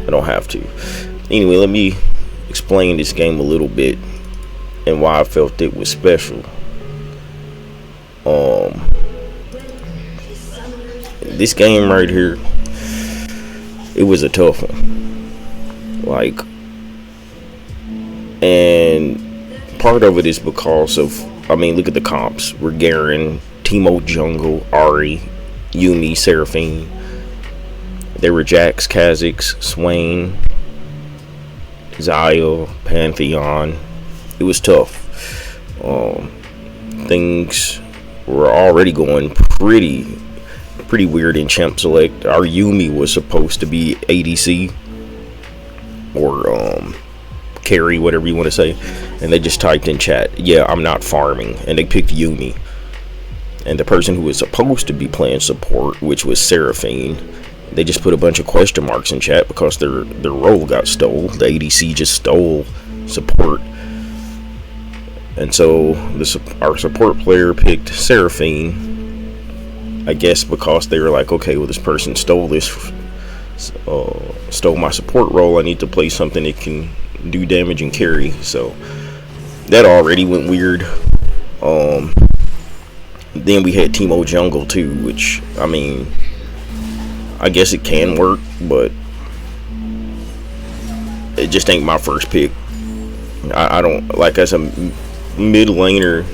I don't have to. Anyway, let me explain this game a little bit and why I felt it was special. This game right here, it was a tough one. Like, and part of it is because of, I mean, look at the comps. We're Garen, Teemo Jungle, Ahri, Yuumi, Seraphine. There were Jax, Kha'Zix, Swain, Xayah, Pantheon. It was tough. Things were already going pretty weird in Champ Select. Our Yuumi was supposed to be ADC or carry, whatever you want to say, and they just typed in chat, "Yeah, I'm not farming," and they picked Yuumi. And the person who was supposed to be playing support, which was Seraphine, they just put a bunch of question marks in chat because their role got stole. The ADC just stole support. And so our support player picked Seraphine, I guess because they were like, okay, well, this person stole my support role. I need to play something that can do damage and carry. So that already went weird. Then we had Teemo Jungle too, which, I mean, I guess it can work, but it just ain't my first pick. I don't, like, as a mid laner,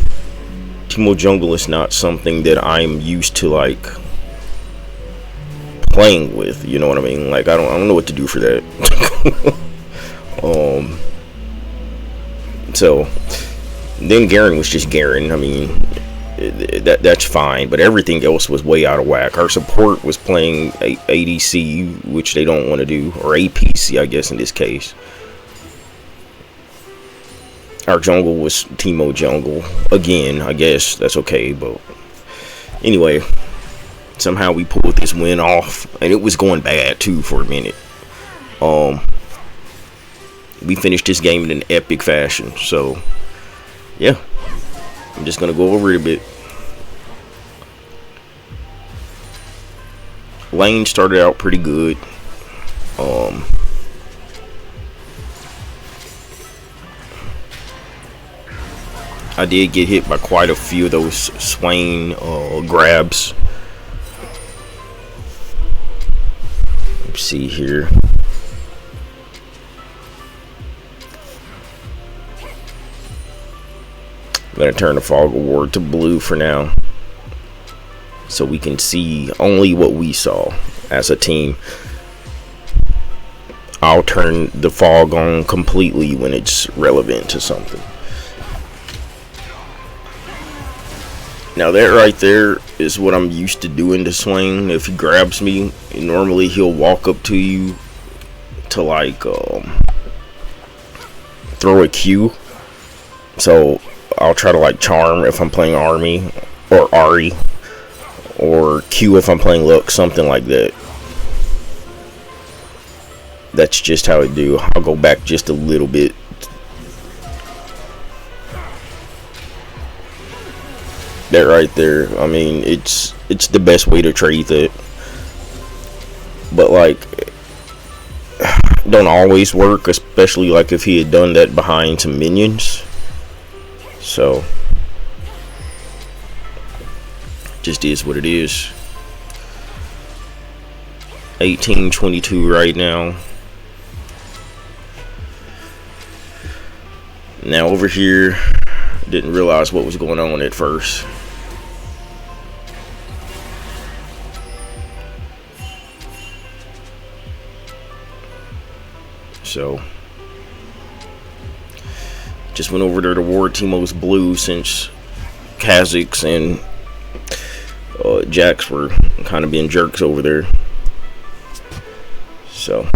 Teemo Jungle is not something that I'm used to, like, playing with, you know what I mean? Like, I don't know what to do for that. So then Garen was just Garen. I mean, that's fine, but everything else was way out of whack. Our support was playing ADC, which they don't want to do, or APC, I guess, in this case. Our jungle was Teemo Jungle. Again, I guess that's okay, but anyway, somehow we pulled this win off, and it was going bad too for a minute. We finished this game in an epic fashion, so yeah, I'm just gonna go over it a bit. Lane started out pretty good. I did get hit by quite a few of those Swain grabs. Let's see here. I'm gonna turn the fog award to blue for now, so we can see only what we saw as a team. I'll turn the fog on completely when it's relevant to something. Now that right there is what I'm used to doing to Swain. If he grabs me, normally he'll walk up to you to like throw a Q. So I'll try to like charm if I'm playing Army or Ahri, or Q if I'm playing Lux, something like that. That's just how I do. I'll go back just a little bit. That right there, I mean, it's the best way to trade that. But like, don't always work, especially like if he had done that behind some minions. So just is what it is. 18-22 right now. Now over here, didn't realize what was going on at first. So just went over there to ward Teemo's blue, since Kha'Zix and Jax were kind of being jerks over there. So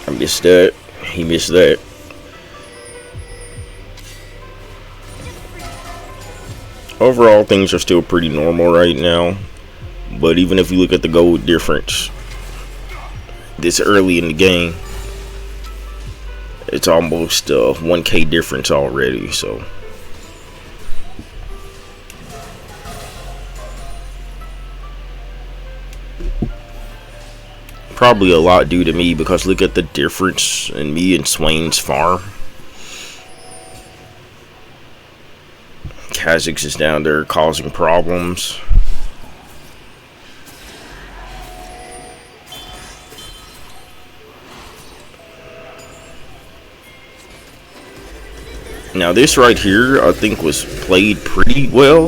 I missed that. He missed that. Overall, things are still pretty normal right now. But even if you look at the gold difference this early in the game, it's almost a 1K difference already. So probably a lot due to me, because look at the difference in me and Swain's farm. Kha'Zix is down there causing problems. Now this right here, I think, was played pretty well.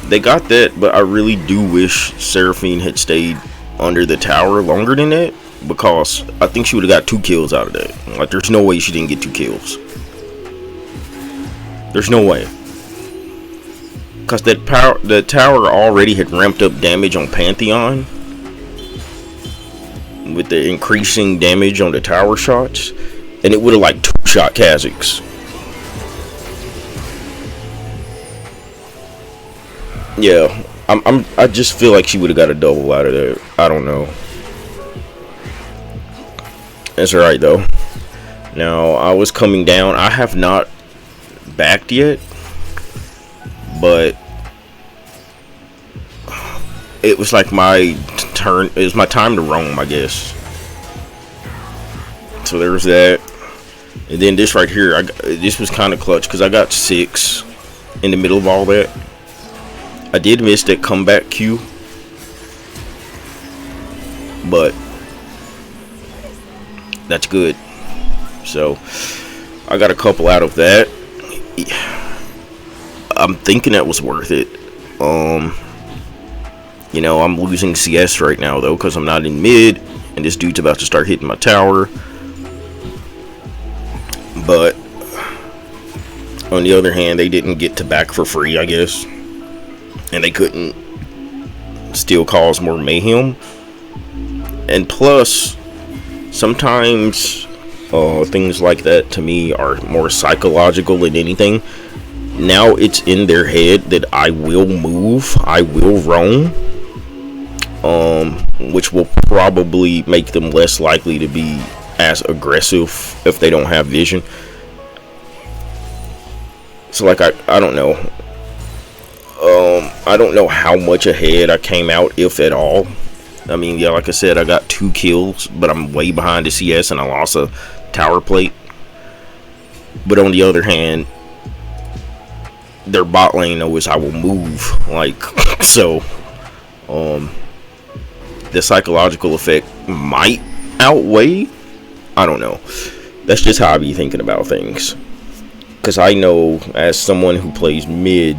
They got that, but I really do wish Seraphine had stayed under the tower longer than that, because I think she would have got 2 kills out of that. Like, there's no way she didn't get 2 kills. There's no way. Because the tower already had ramped up damage on Pantheon with the increasing damage on the tower shots, and it would have like 2-shot Kha'Zix. Yeah, I just feel like she would have got a double out of that. I don't know. That's alright though. Now, I was coming down. I have not backed yet, but it was like my turn. It was my time to roam, I guess. So there's that. And then this right here, this was kind of clutch, because I got 6 in the middle of all that. I did miss that comeback Q, but that's good. So I got a couple out of that. I'm thinking that was worth it. You know, I'm losing CS right now though, because I'm not in mid, and this dude's about to start hitting my tower. But on the other hand, they didn't get to back for free, I guess, and they couldn't still cause more mayhem. And plus, sometimes things like that to me are more psychological than anything. Now it's in their head that I will move, I will roam, which will probably make them less likely to be as aggressive if they don't have vision. So like I don't know. I don't know how much ahead I came out, if at all. I mean, yeah, like I said, I got 2 kills, but I'm way behind the CS, and I lost a tower plate. But on the other hand, their bot lane knows I will move, like, so the psychological effect might outweigh. I don't know. That's just how I be thinking about things. Because I know, as someone who plays mid,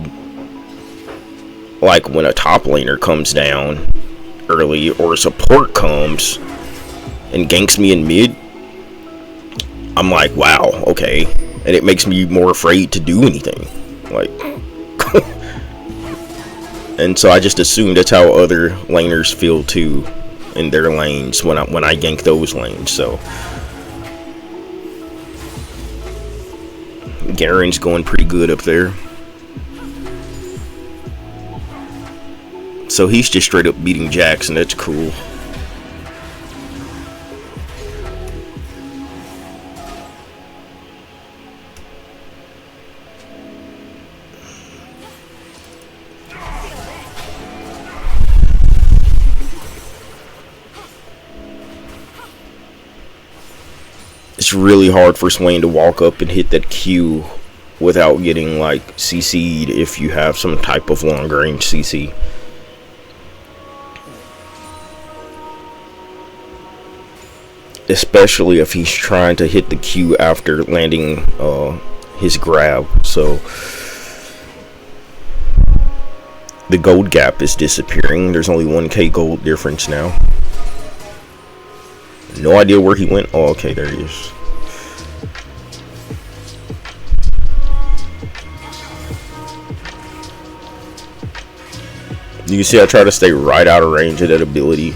like when a top laner comes down early, or a support comes and ganks me in mid, I'm like, wow, okay. And it makes me more afraid to do anything. Like, and so I just assume that's how other laners feel too in their lanes when I gank those lanes. So Garen's going pretty good up there. So he's just straight up beating Jax, and that's cool. It's really hard for Swain to walk up and hit that Q without getting like CC'd if you have some type of long range CC. Especially if he's trying to hit the Q after landing his grab. So the gold gap is disappearing. There's only 1k gold difference now. No idea where he went. Oh, okay, there he is. You can see I try to stay right out of range of that ability.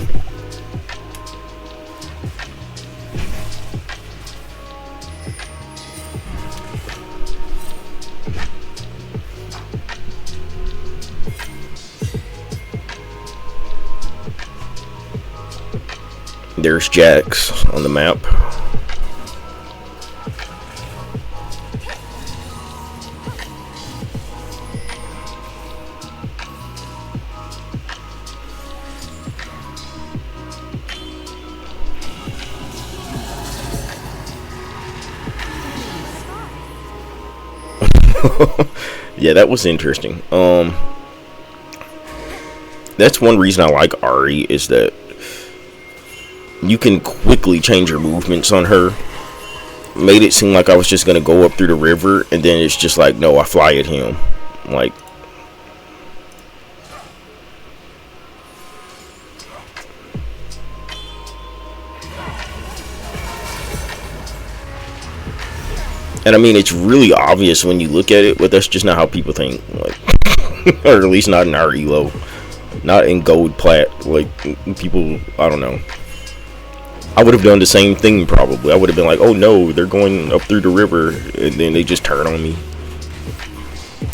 There's Jax on the map. Yeah, that was interesting. That's one reason I like Ahri, is that you can quickly change your movements on her. Made it seem like I was just gonna go up through the river, and then it's just like, no, I fly at him. Like, and I mean, it's really obvious when you look at it, but that's just not how people think. Like, or at least not in our elo, not in gold plat. Like, people, I don't know. I would have done the same thing probably. I would have been like, oh no, they're going up through the river, and then they just turn on me.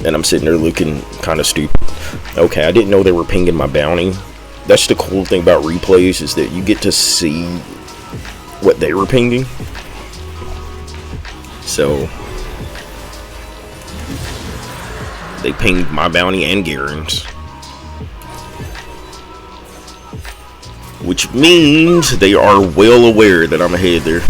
And I'm sitting there looking kind of stupid. Okay, I didn't know they were pinging my bounty. That's the cool thing about replays, is that you get to see what they were pinging. So they pinged my bounty and Garen's, which means they are well aware that I'm ahead there.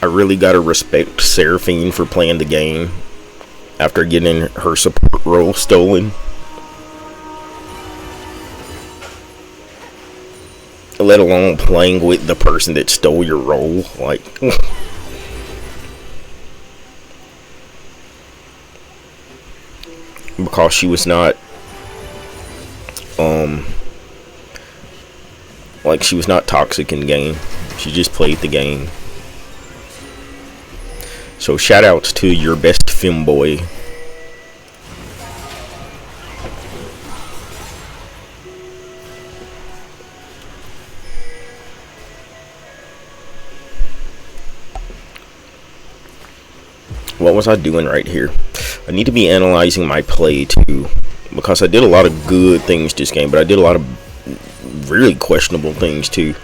I really gotta respect Seraphine for playing the game after getting her support role stolen. Let alone playing with the person that stole your role. Like, because she was not like, she was not toxic in the game. She just played the game. So shout outs to your best femboy. What was I doing right here? I need to be analyzing my play too, because I did a lot of good things this game, but I did a lot of really questionable things too.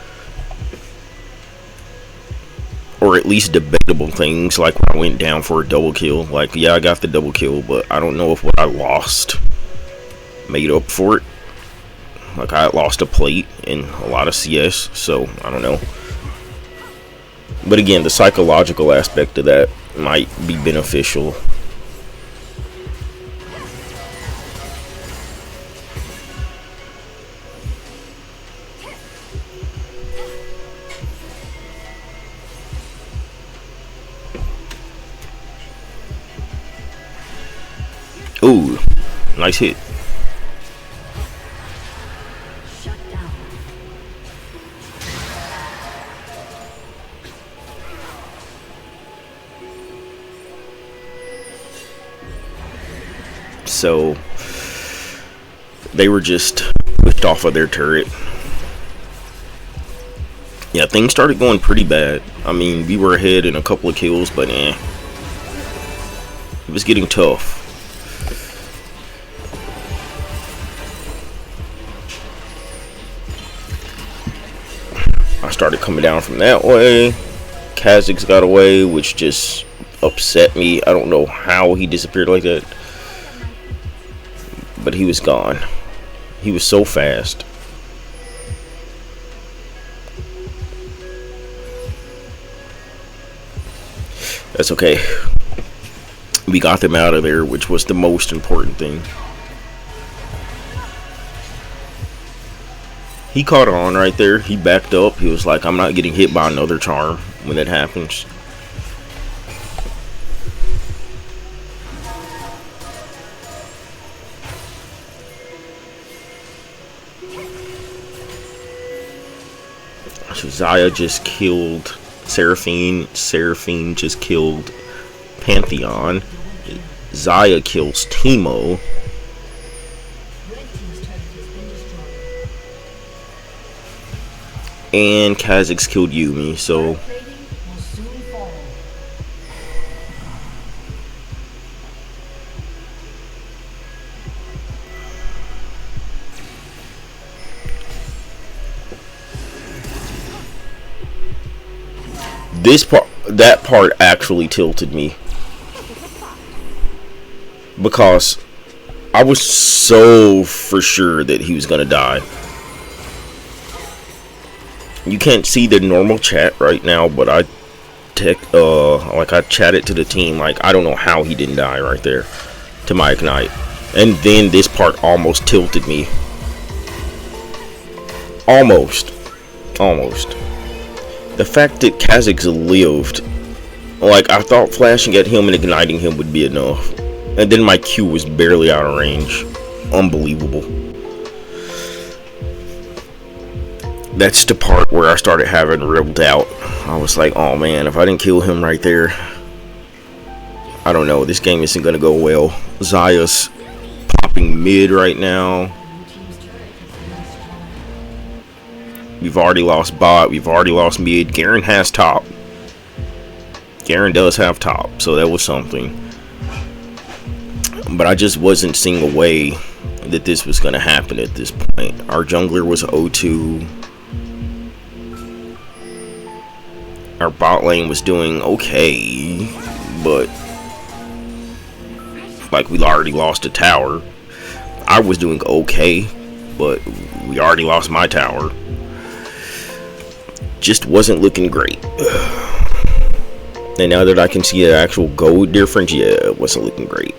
Or at least debatable things, like when I went down for a double kill. Like, yeah, I got the double kill, but I don't know if what I lost made up for it. Like, I lost a plate and a lot of CS, so I don't know. But again, the psychological aspect of that might be beneficial. Ooh, nice hit. So they were just pushed off of their turret. Yeah, things started going pretty bad. I mean, we were ahead in a couple of kills, but it was getting tough. I started coming down from that way. Kha'Zix got away, which just upset me. I don't know how he disappeared like that, but he was gone. He was so fast. That's okay. We got them out of there, which was the most important thing. He caught on right there. He backed up. He was like, I'm not getting hit by another charm when that happens. So Xayah just killed Seraphine. Seraphine just killed Pantheon. Xayah kills Teemo. And Kha'Zix killed Yuumi, so that part actually tilted me, because I was so for sure that he was gonna die. You can't see the normal chat right now, but I chatted to the team. Like, I don't know how he didn't die right there to my ignite. And then this part almost tilted me. Almost. The fact that Kha'Zix lived, like, I thought flashing at him and igniting him would be enough. And then my Q was barely out of range. Unbelievable. That's the part where I started having real doubt. I was like, oh man, if I didn't kill him right there, I don't know, this game isn't gonna go well. Xayah's popping mid right now. We've already lost bot, we've already lost mid. Garen has top. Garen does have top, so that was something. But I just wasn't seeing a way that this was gonna happen at this point. Our jungler was 0-2. Our bot lane was doing okay, but like, we already lost a tower. I was doing okay, but we already lost my tower. Just wasn't looking great. And now that I can see the actual gold difference, yeah, it wasn't looking great.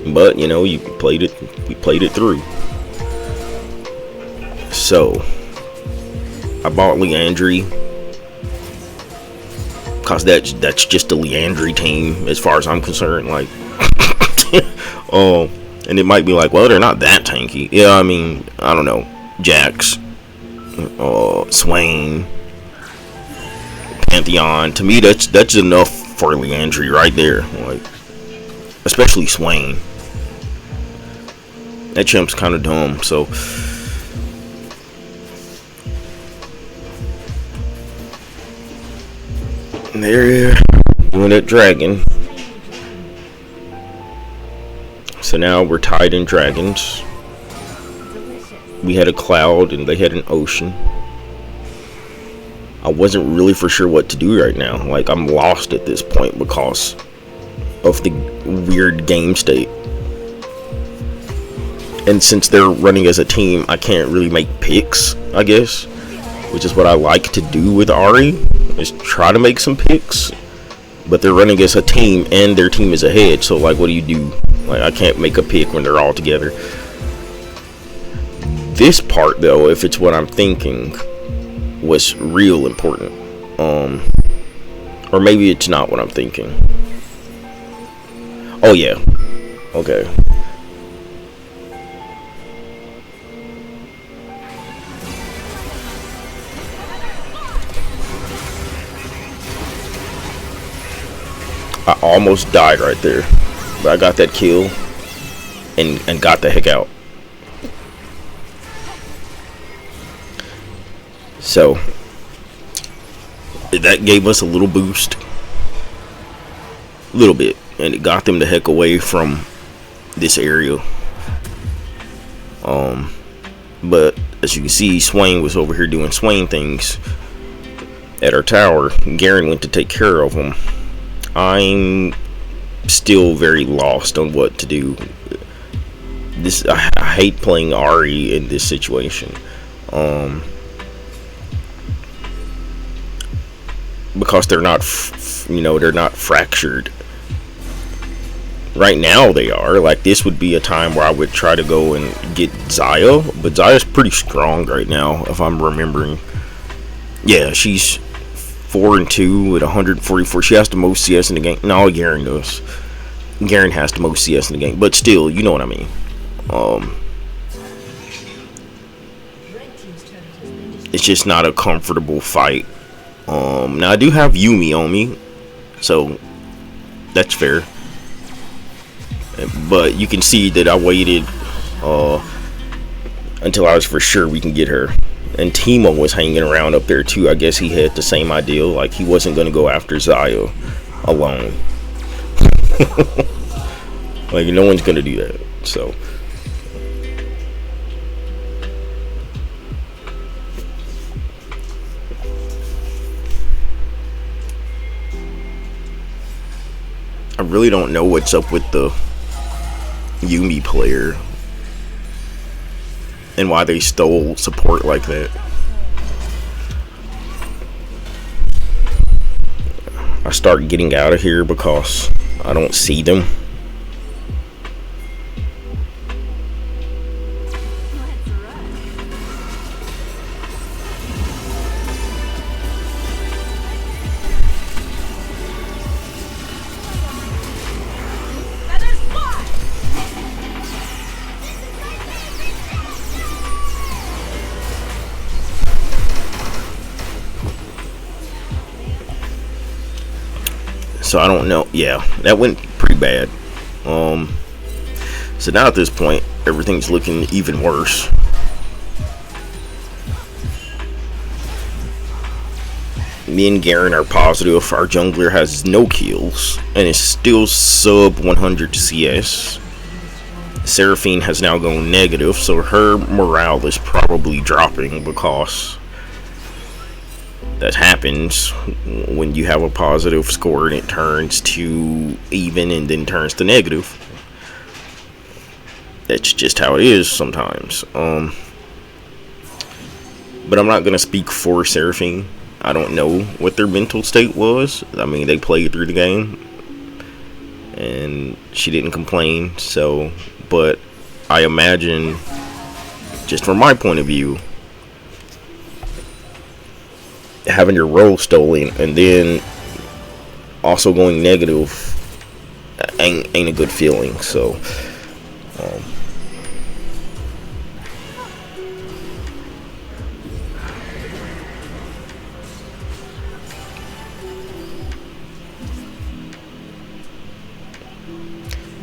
But you know, we played it through. So I bought Leandry because that's just a Leandry team as far as I'm concerned. Like, and it might be like, well, they're not that tanky. Yeah, I mean, I don't know, Jax, Swain, Pantheon. To me, that's enough for Leandry right there. Like, especially Swain. That champ's kind of dumb. So there, doing that dragon. So now we're tied in dragons. We had a cloud and they had an ocean. I wasn't really for sure what to do right now. Like, I'm lost at this point because of the weird game state. And since they're running as a team, I can't really make picks, I guess. Which is what I like to do with Ahri, is try to make some picks. But they're running as a team and their team is ahead. So, like, what do you do? Like, I can't make a pick when they're all together. This part, though, if it's what I'm thinking, was real important. Or maybe it's not what I'm thinking. Oh, yeah. Okay. I almost died right there, but I got that kill and got the heck out. So that gave us a little boost, a little bit, and it got them the heck away from this area. But as you can see, Swain was over here doing Swain things at our tower. Garen went to take care of him. I'm still very lost on what to do. I hate playing Ahri in this situation, because they're not, they're not fractured. Right now they are. Like, this would be a time where I would try to go and get Xayah, but Xayah's pretty strong right now, if I'm remembering. Yeah, she's 4-2 with 144. She has the most CS in the game. No, Garen does. Garen has the most CS in the game, but still, you know what I mean. It's just not a comfortable fight. Now I do have Yuumi on me, so that's fair. But you can see that I waited until I was for sure we can get her. And Timo was hanging around up there too. I guess he had the same idea. Like, he wasn't going to go after Xayah alone. Like, no one's going to do that. So I really don't know what's up with the Yuumi player. and why they stole support like that. I start getting out of here because I don't see them. So I don't know. Yeah, that went pretty bad. So now at this point, everything's looking even worse. Me and Garen are positive. Our jungler has no kills and is still sub 100 CS. Seraphine has now gone negative, so her morale is probably dropping because that happens when you have a positive score and it turns to even and then turns to negative. That's just how it is sometimes. But I'm not gonna speak for Seraphine. I don't know what their mental state was. I mean, they played through the game and she didn't complain, so, but I imagine, just from my point of view, having your role stolen and then also going negative ain't a good feeling. So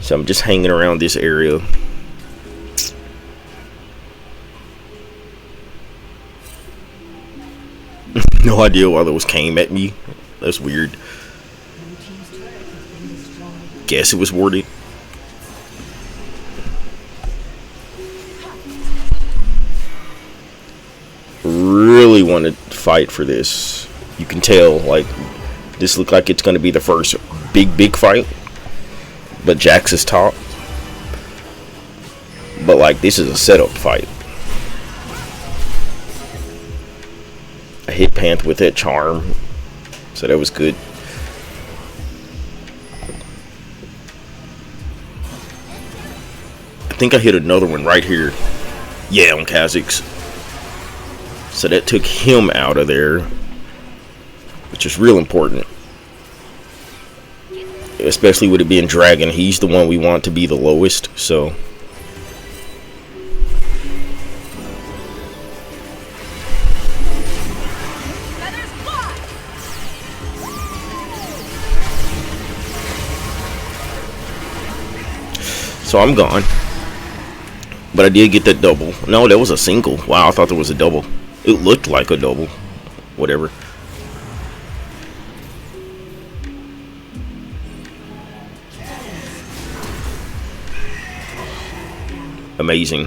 so I'm just hanging around this area. No idea why those came at me. That's weird. Guess it was worded. Really want to fight for this. You can tell, like, this look like it's going to be the first big fight. But Jax is top. But, like, this is a setup fight. I hit Panth with that charm, so that was good. I think I hit another one right here. Yeah, on Kha'Zix. So that took him out of there, which is real important. Especially with it being Dragon. He's the one we want to be the lowest, so... So I'm gone. But I did get that double. No, that was a single. Wow, I thought there was a double. It looked like a double. Whatever. Amazing.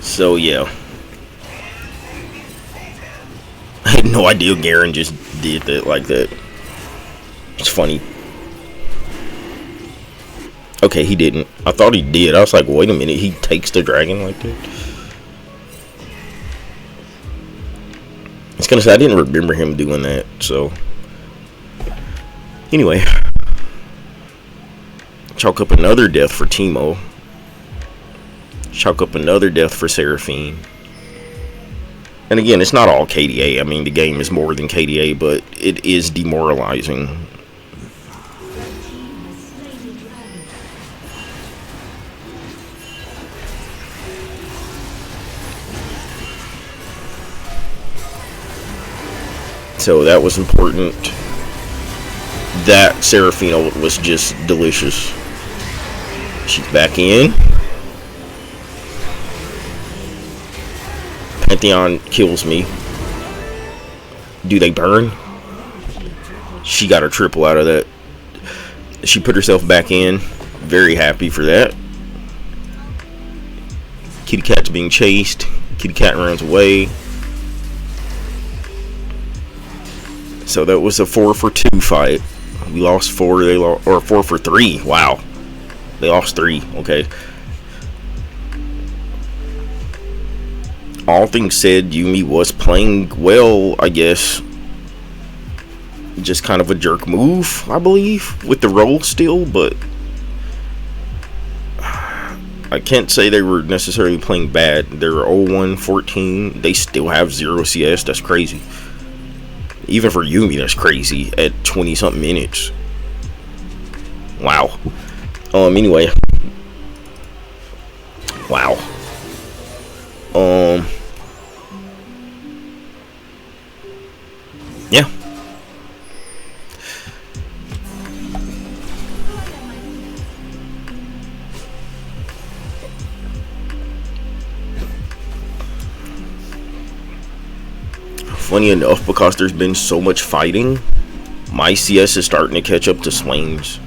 So yeah. I had no idea Garen just did that like that. It's funny. Okay, he didn't. I thought he did. I was like, wait a minute, he takes the dragon like that? It's gonna say I didn't remember him doing that, so anyway. Chalk up another death for Teemo. Chalk up another death for Seraphine. And again, it's not all KDA. I mean, the game is more than KDA, but it is demoralizing. So that was important. That Seraphina was just delicious. She's back in. Pantheon kills me. Do they burn? She got her triple out of that. She put herself back in. Very happy for that. Kitty Cat's being chased. Kitty Cat runs away. So that was a 4-for-2 fight. We lost 4. They lost, or 4-for-3. Wow, they lost 3. Okay. All things said, Yumi was playing well, I guess. Just kind of a jerk move, I believe, with the roll still, but I can't say they were necessarily playing bad. They were 0-1-14. They still have 0 CS. That's crazy. Even for Yumi, that's crazy at 20-something minutes. Wow. Anyway. Wow. Yeah. Funny enough, because there's been so much fighting, my CS is starting to catch up to Swain's.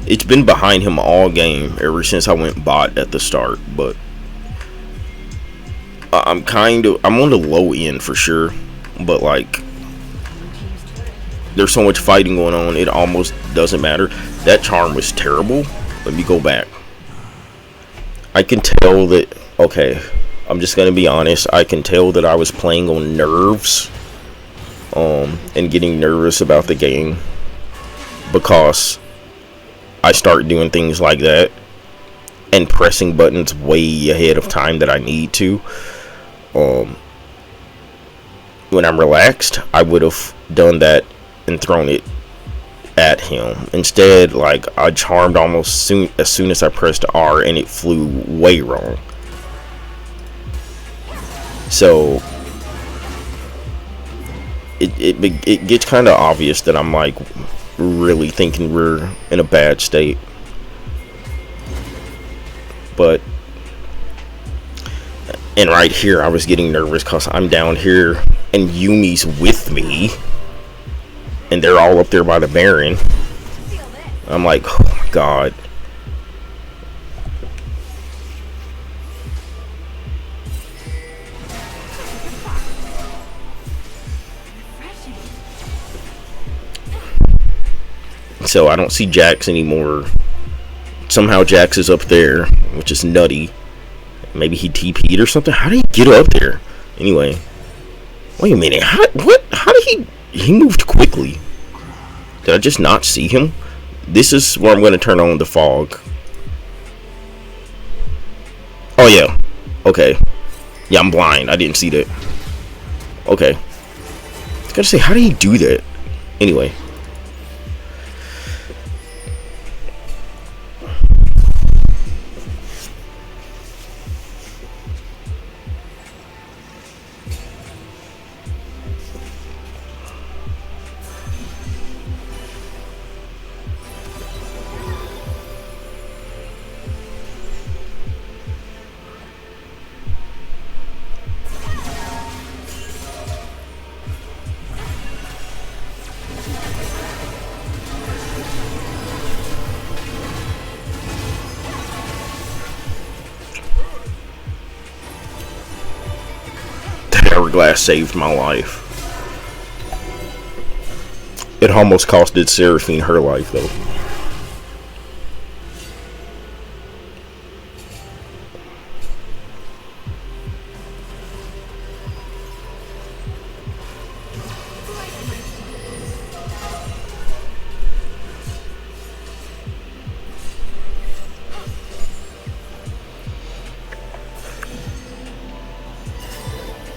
It's been behind him all game ever since I went bot at the start, but I'm on the low end for sure, but like there's so much fighting going on, it almost doesn't matter. That charm was terrible. Let me go back. I can tell that, okay, I'm just gonna be honest, I can tell that I was playing on nerves and getting nervous about the game, because I start doing things like that and pressing buttons way ahead of time that I need to. When I'm relaxed, I would have done that and thrown it at him. Instead, like, I charmed almost as soon as I pressed R, and it flew way wrong. So it gets kind of obvious that I'm like really thinking we're in a bad state. But and right here I was getting nervous because I'm down here and Yumi's with me and they're all up there by the Baron. I'm like, oh my god. So I don't see Jax anymore. Somehow Jax is up there, which is nutty. Maybe he TP'd or something. How did he get up there? Anyway, wait a minute. How did he moved quickly? Did I just not see him? This is where I'm going to turn on the fog. Oh yeah. Okay. Yeah, I'm blind. I didn't see that. Okay. I was gonna say, how did he do that? Anyway. Hourglass saved my life. It almost costed Seraphine her life though.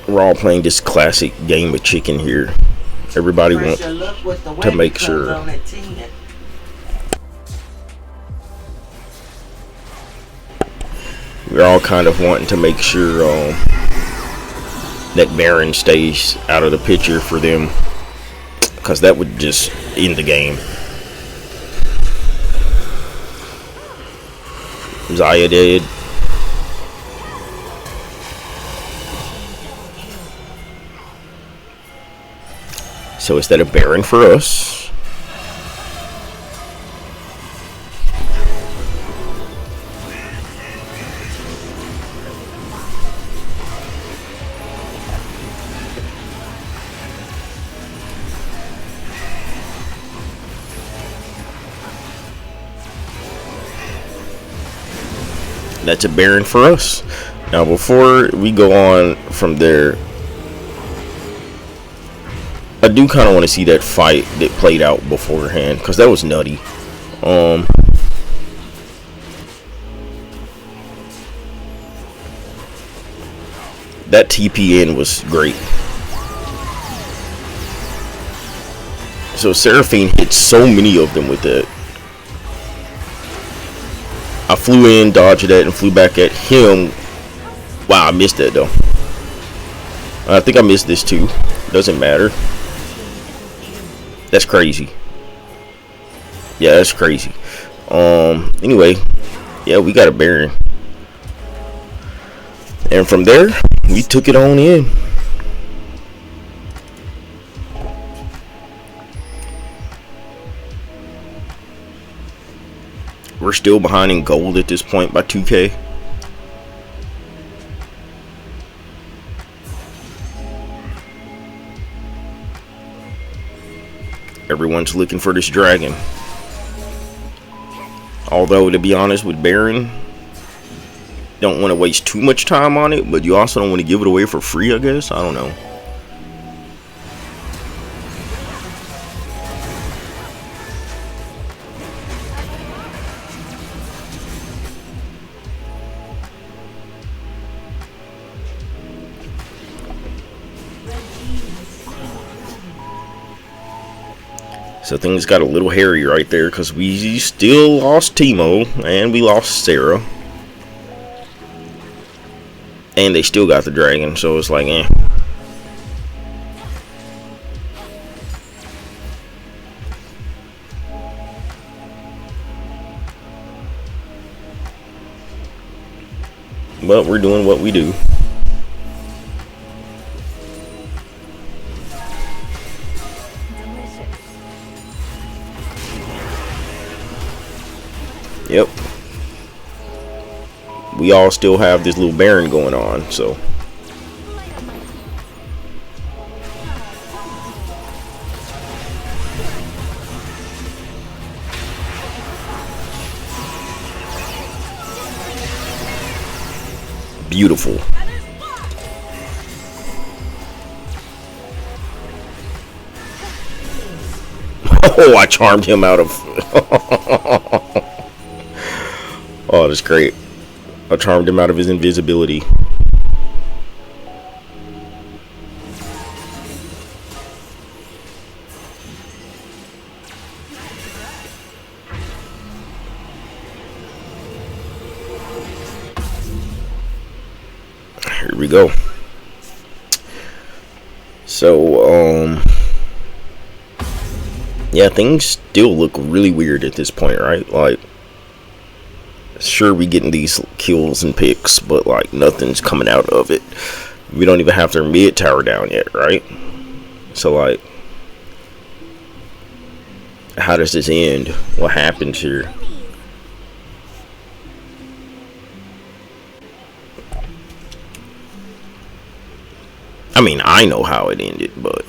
We're all playing this classic game of chicken here. Everybody wants to make sure. We're all kind of wanting to make sure that Baron stays out of the picture for them, because that would just end the game. Zaya dead. So is that a Baron for us? That's a Baron for us. Now, before we go on from there, I do kind of want to see that fight that played out beforehand, because that was nutty. That TPN was great. So Seraphine hit so many of them with that. I flew in, dodged that, and flew back at him. Wow, I missed that though. I think I missed this too. Doesn't matter. That's crazy. Yeah, that's crazy. Anyway, yeah, we got a Baron. And from there, we took it on in. We're still behind in gold at this point by 2K. Everyone's looking for this dragon. Although, to be honest, with Baron, don't want to waste too much time on it, but you also don't want to give it away for free, I guess. I don't know. So things got a little hairy right there, because we still lost Teemo and we lost Sarah, and they still got the dragon, so it's like, eh. But we're doing what we do. Yep. We all still have this little Baron going on, so. Beautiful. Oh, I charmed him out of. Oh, that's great. I charmed him out of his invisibility. Here we go. So, yeah, things still look really weird at this point, right? Like, sure, we getting these kills and picks, but like nothing's coming out of it. We don't even have their mid tower down yet, right? So like, how does this end? What happens here? I mean, I know how it ended, but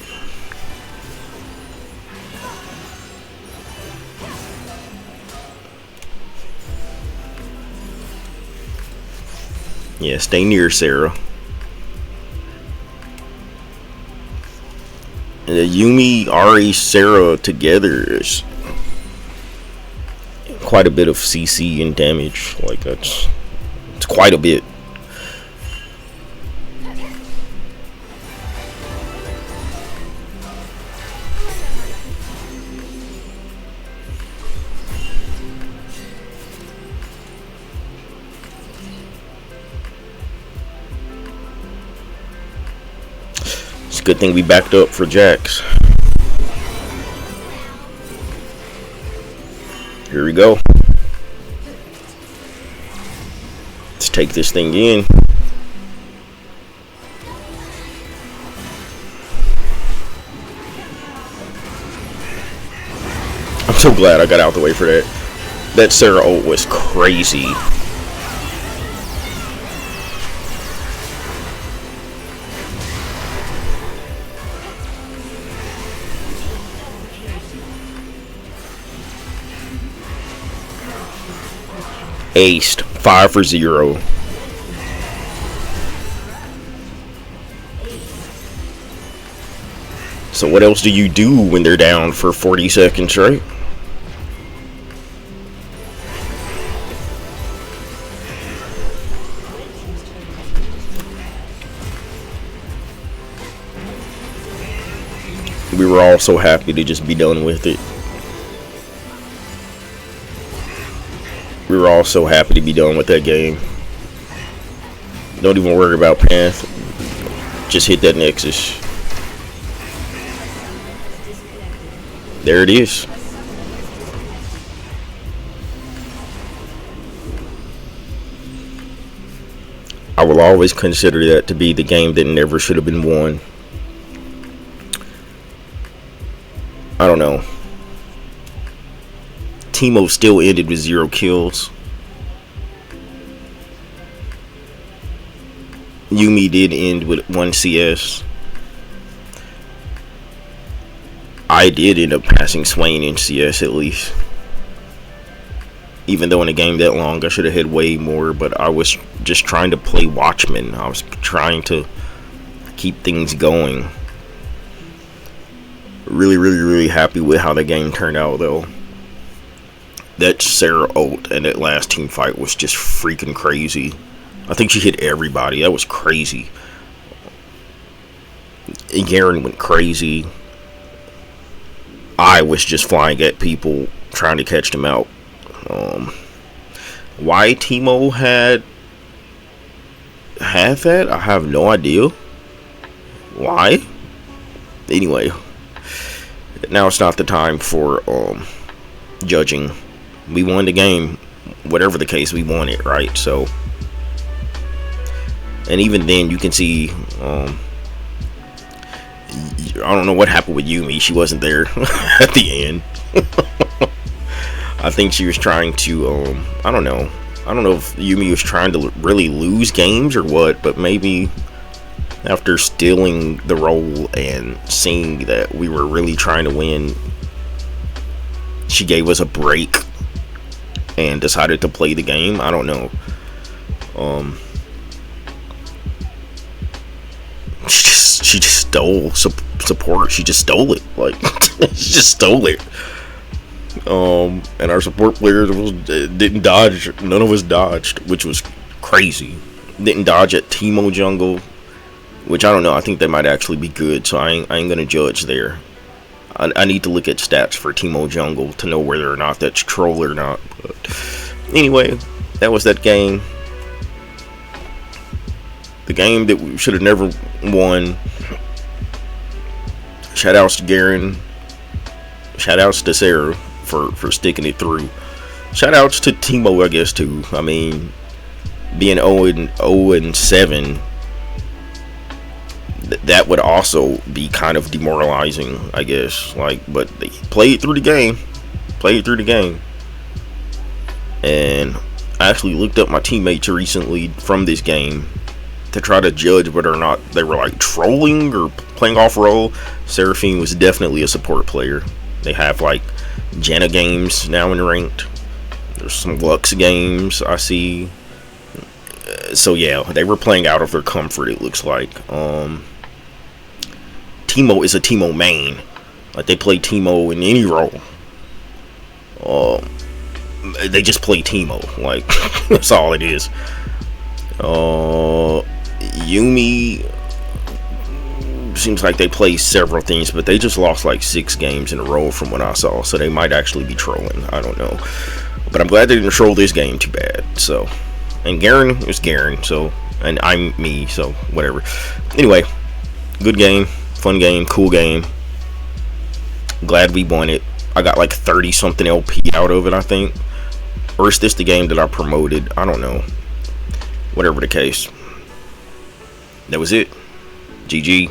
yeah, stay near Sarah. And the Yuumi, Ahri, Sarah together is quite a bit of CC and damage. Like, it's quite a bit. It's a good thing we backed up for Jax. Here we go. Let's take this thing in. I'm so glad I got out the way for that. That Sarah ult was crazy. Aced. 5 for 0. So what else do you do when they're down for 40 seconds, right? We were all so happy to just be done with it. We were all so happy to be done with that game. Don't even worry about path. Just hit that Nexus. There it is. I will always consider that to be the game that never should have been won. I don't know. Teemo still ended with 0 kills. Yumi did end with 1 CS. I did end up passing Swain in CS at least. Even though in a game that long I should have had way more, but I was just trying to play Watchman. I was trying to keep things going. Really happy with how the game turned out though. That Sarah ult and that last team fight was just freaking crazy. I think she hit everybody. That was crazy. Garen went crazy. I was just flying at people trying to catch them out. Why Teemo had that, I have no idea. Why? Anyway, now it's not the time for judging. We won the game, whatever the case, we won it, right? So, and even then, you can see. I don't know what happened with Yumi. She wasn't there at the end. I think she was trying to. I don't know if Yumi was trying to really lose games or what, but maybe after stealing the role and seeing that we were really trying to win, she gave us a break and decided to play the game. I don't know. She just stole support. She just stole it. Like she just stole it. And our support players didn't dodge. None of us dodged, which was crazy. Didn't dodge at Teemo jungle, which I don't know. I think they might actually be good, so I ain't gonna judge there. I need to look at stats for Teemo jungle to know whether or not that's troll or not. But anyway, that was that game. The game that we should have never won. Shoutouts to Garen. Shoutouts to Sarah for sticking it through. Shoutouts to Teemo, I guess, too. I mean, being 0-7, that would also be kind of demoralizing, I guess. Like, but they played through the game. And I actually looked up my teammates recently from this game to try to judge whether or not they were like trolling or playing off role. Seraphine was definitely a support player. They have like Janna games now in ranked. There's some Lux games I see. So yeah, they were playing out of their comfort, it looks like. Teemo is a Teemo main. Like they play Teemo in any role. They just play Teemo. Like that's all it is. Yumi seems like they play several things, but they just lost like 6 games in a row from what I saw, so they might actually be trolling. I don't know, but I'm glad they didn't troll this game too bad. So, and Garen is Garen, so, and I'm me, so whatever. Anyway, good game, fun game, cool game. Glad we won it. I got like 30 something LP out of it, I think. Or is this the game that I promoted? I don't know. Whatever the case. That was it. GG.